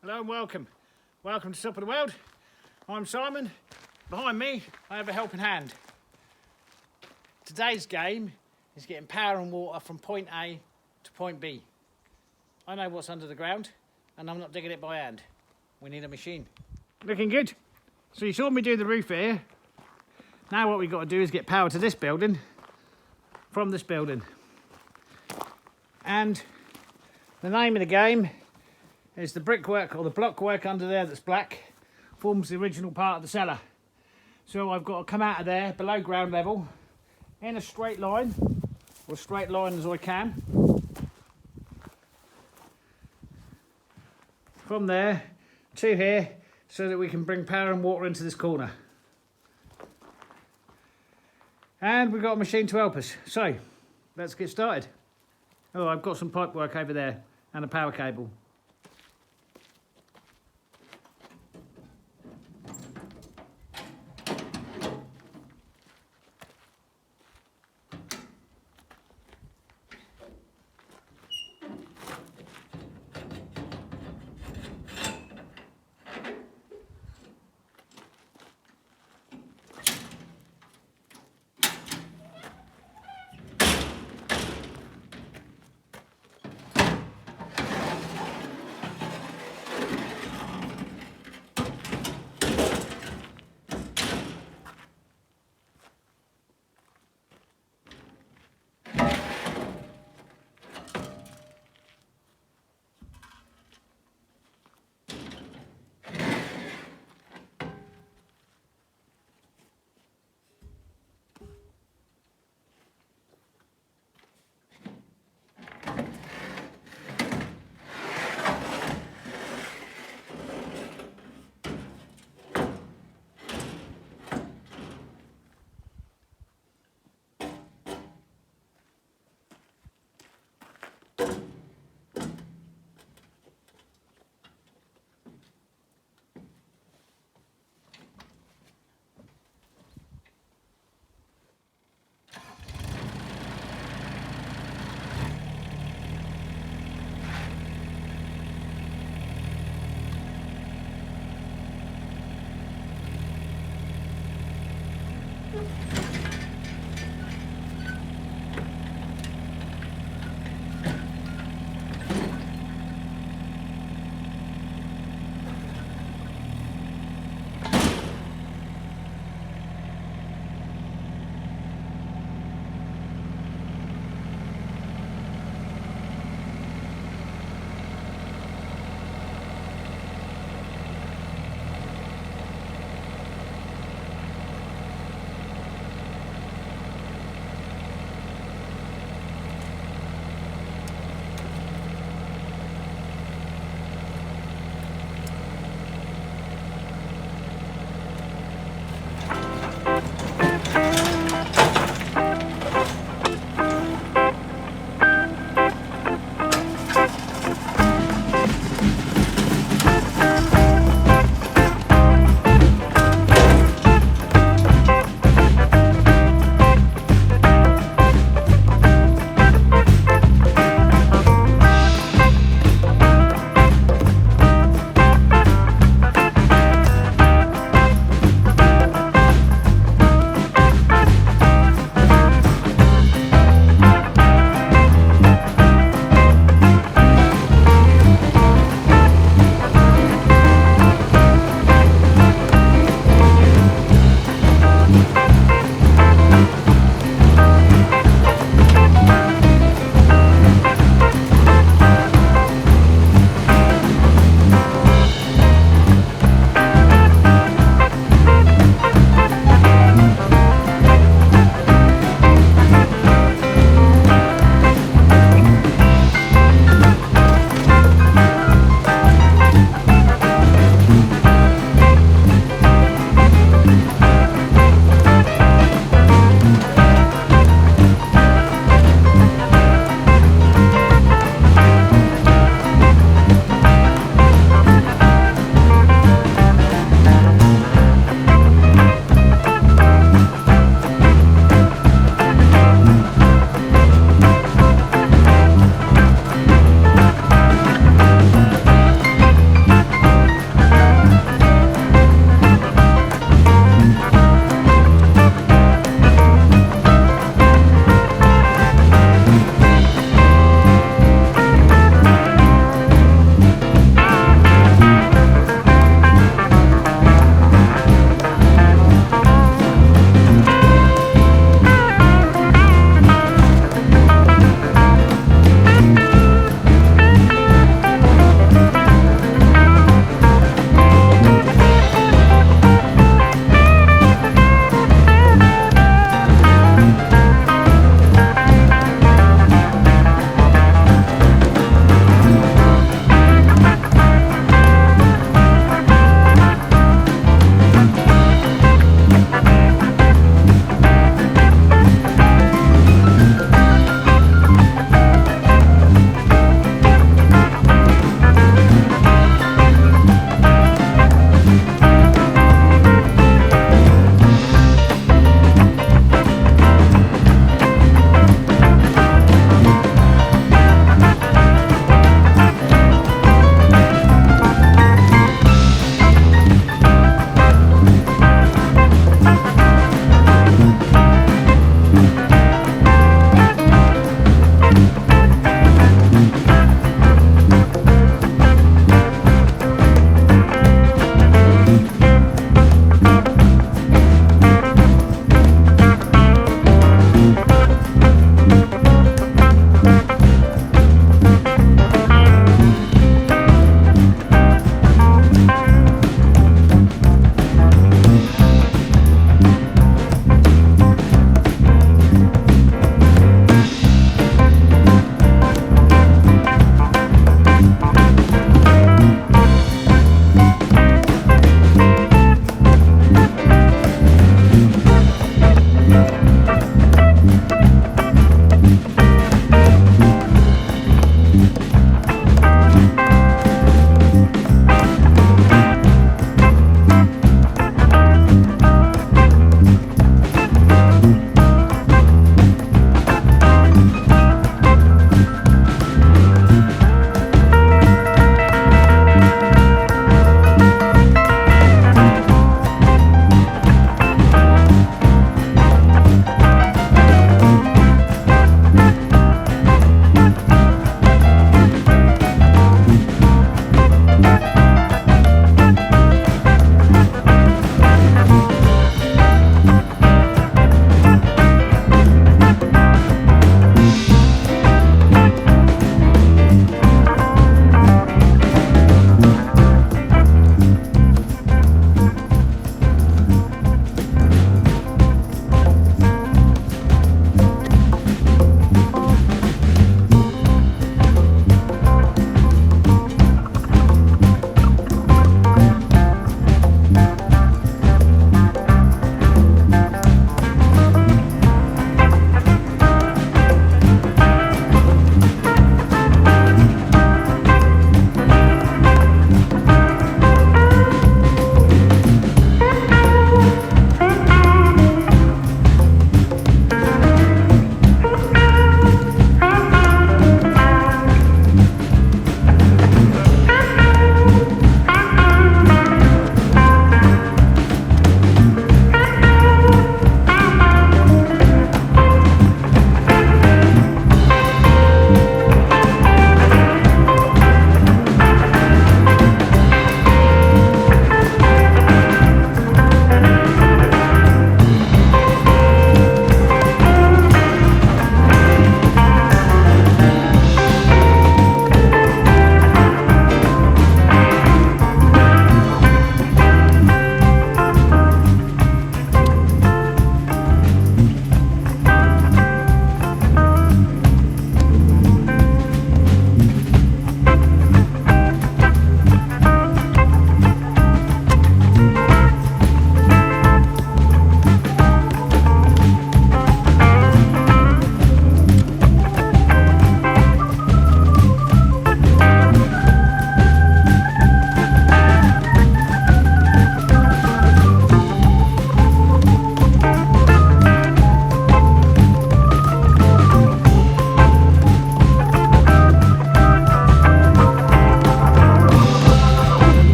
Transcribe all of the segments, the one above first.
Hello and welcome. Welcome to Top of the World. I'm Simon. Behind me, I have a helping hand. Today's game is getting power and water from point A to point B. I know what's under the ground and I'm not digging it by hand. We need a machine. Looking good. So you saw me do the roof here. Now what we've got to do is get power to this building from this building. And the name of the game is the brickwork or the blockwork under there that's black forms the original part of the cellar. So I've got to come out of there below ground level in a straight line, or as straight line as I can. From there to here so that we can bring power and water into this corner. And we've got a machine to help us. So let's get started. Oh, I've got some pipe work over there and a power cable.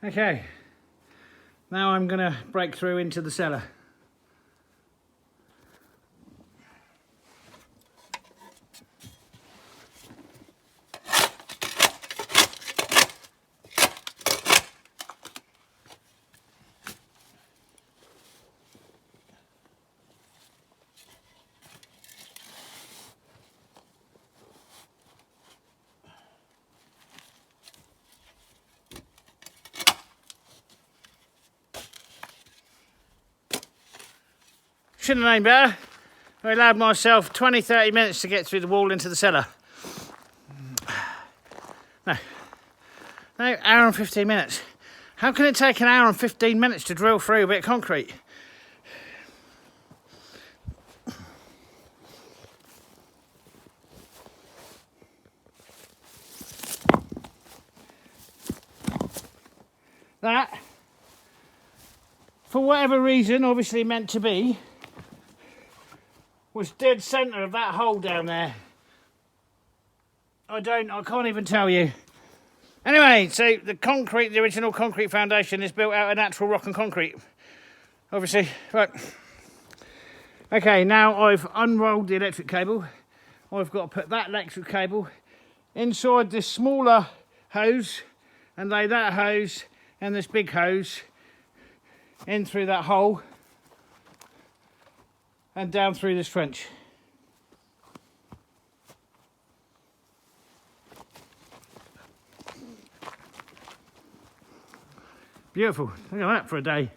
Okay, now I'm going to break through into the cellar. Shouldn't have known better. I allowed myself 20-30 minutes to get through the wall into the cellar. No, hour and 15 minutes. How can it take an hour and 15 minutes to drill through a bit of concrete? That, for whatever reason, obviously meant to be, was dead centre of that hole down there. I can't even tell you. Anyway, so the original concrete foundation is built out of natural rock and concrete. Obviously, right. Okay, now I've unrolled the electric cable. I've got to put that electric cable inside this smaller hose and lay that hose and this big hose in through that hole and down through this trench. Beautiful, look at that for a day.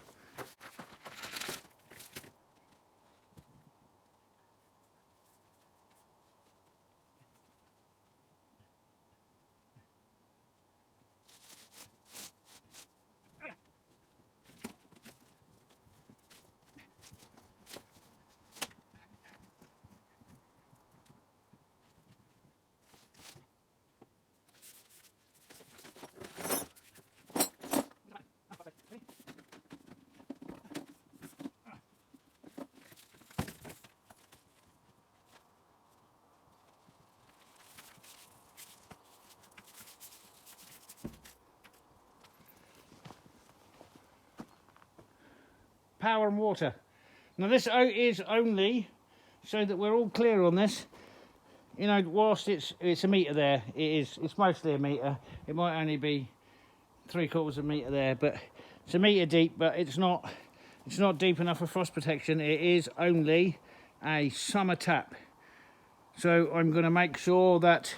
Power and water. Now this is only so that we're all clear on this. You know, whilst it's a metre there, it's mostly a metre. It might only be 3/4 metre there, but it's a metre deep, but it's not deep enough for frost protection. It is only a summer tap. So I'm going to make sure that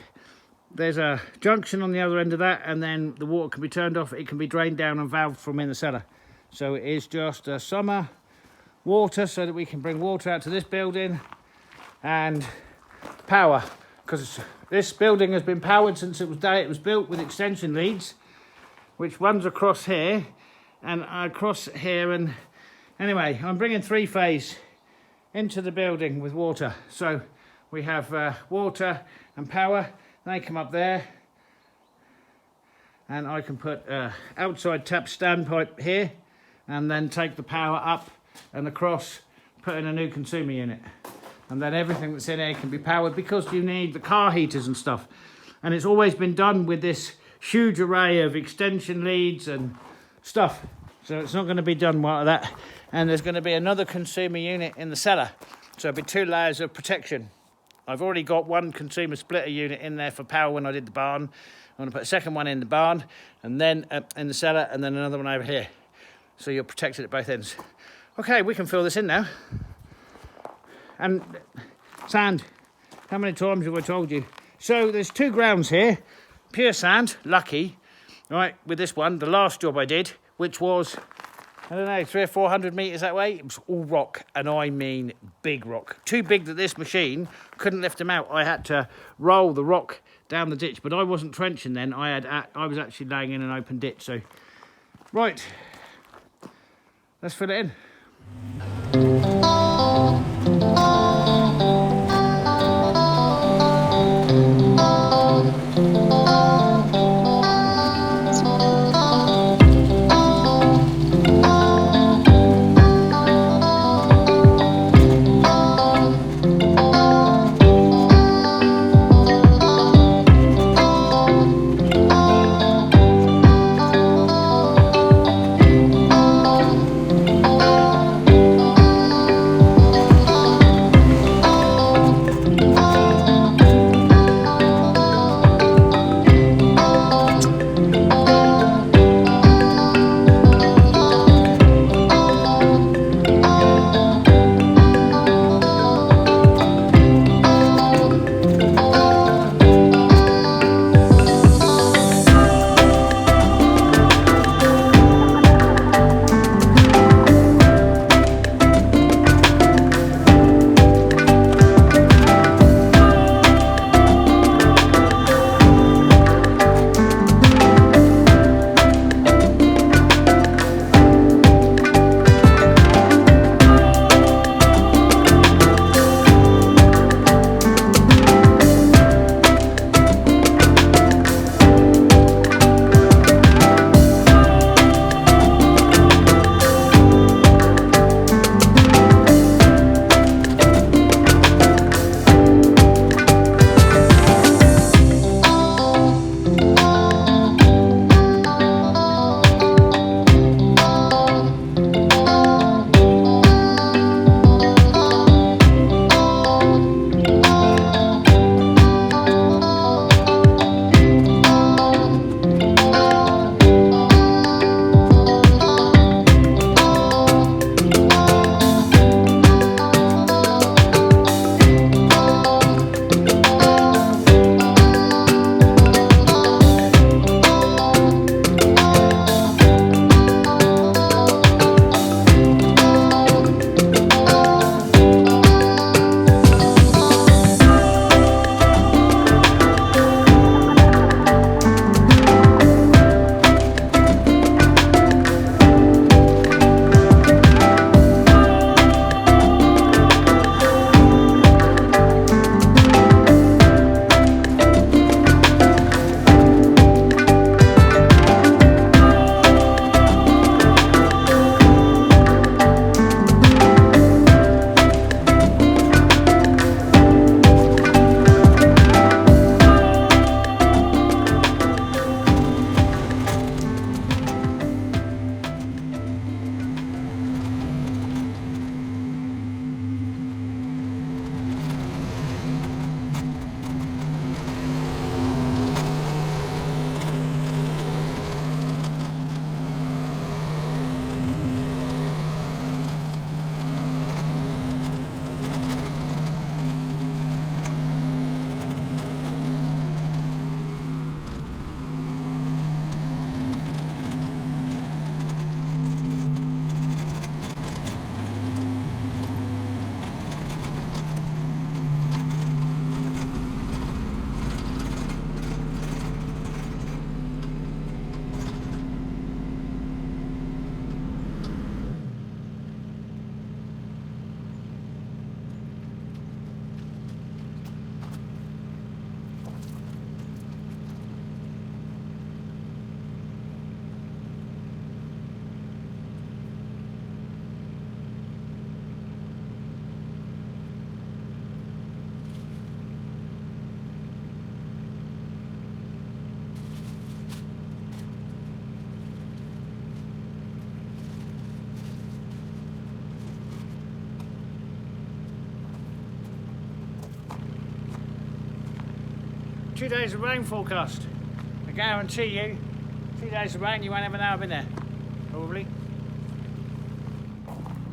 there's a junction on the other end of that, and then the water can be turned off. It can be drained down and valved from in the cellar. So it is just a summer water so that we can bring water out to this building and power, because this building has been powered since the day it was built with extension leads, which runs across here and across here. And anyway, I'm bringing 3-phase into the building with water. So we have water and power. They come up there, and I can put outside tap standpipe here, and then take the power up and across, put in a new consumer unit. And then everything that's in here can be powered, because you need the car heaters and stuff. And it's always been done with this huge array of extension leads and stuff. So it's not going to be done like that. And there's going to be another consumer unit in the cellar. So it'll be 2 layers of protection. I've already got one consumer splitter unit in there for power when I did the barn. I'm going to put a second one in the barn, and then in the cellar, and then another one over here. So you're protected at both ends. Okay, we can fill this in now. And sand, how many times have I told you? So there's 2 grounds here, pure sand, lucky, right, with this one. The last job I did, which was, I don't know, 300 or 400 metres that way, it was all rock, and I mean big rock. Too big that this machine couldn't lift them out. I had to roll the rock down the ditch, but I wasn't trenching then. I was actually laying in an open ditch. So, right, let's fill it in. 2 days of rain forecast. I guarantee you, 2 days of rain, you won't ever know I've been there. Probably.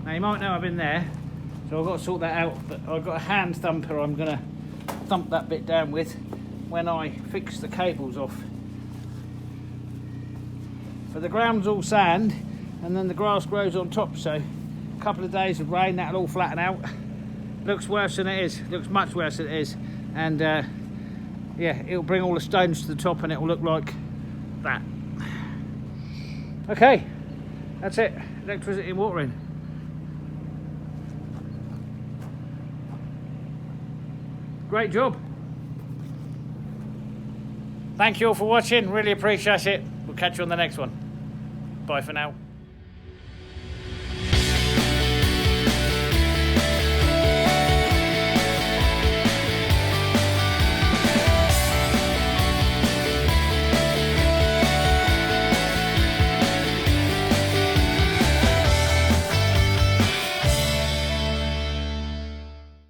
Now you might know I've been there, so I've got to sort that out, but I've got a hand thumper I'm going to thump that bit down with when I fix the cables off. But the ground's all sand, and then the grass grows on top, so a couple of days of rain, that'll all flatten out. Looks worse than it is, looks much worse than it is, and yeah, it'll bring all the stones to the top and it'll look like that. Okay, that's it, electricity and watering. Great job. Thank you all for watching, really appreciate it. We'll catch you on the next one. Bye for now.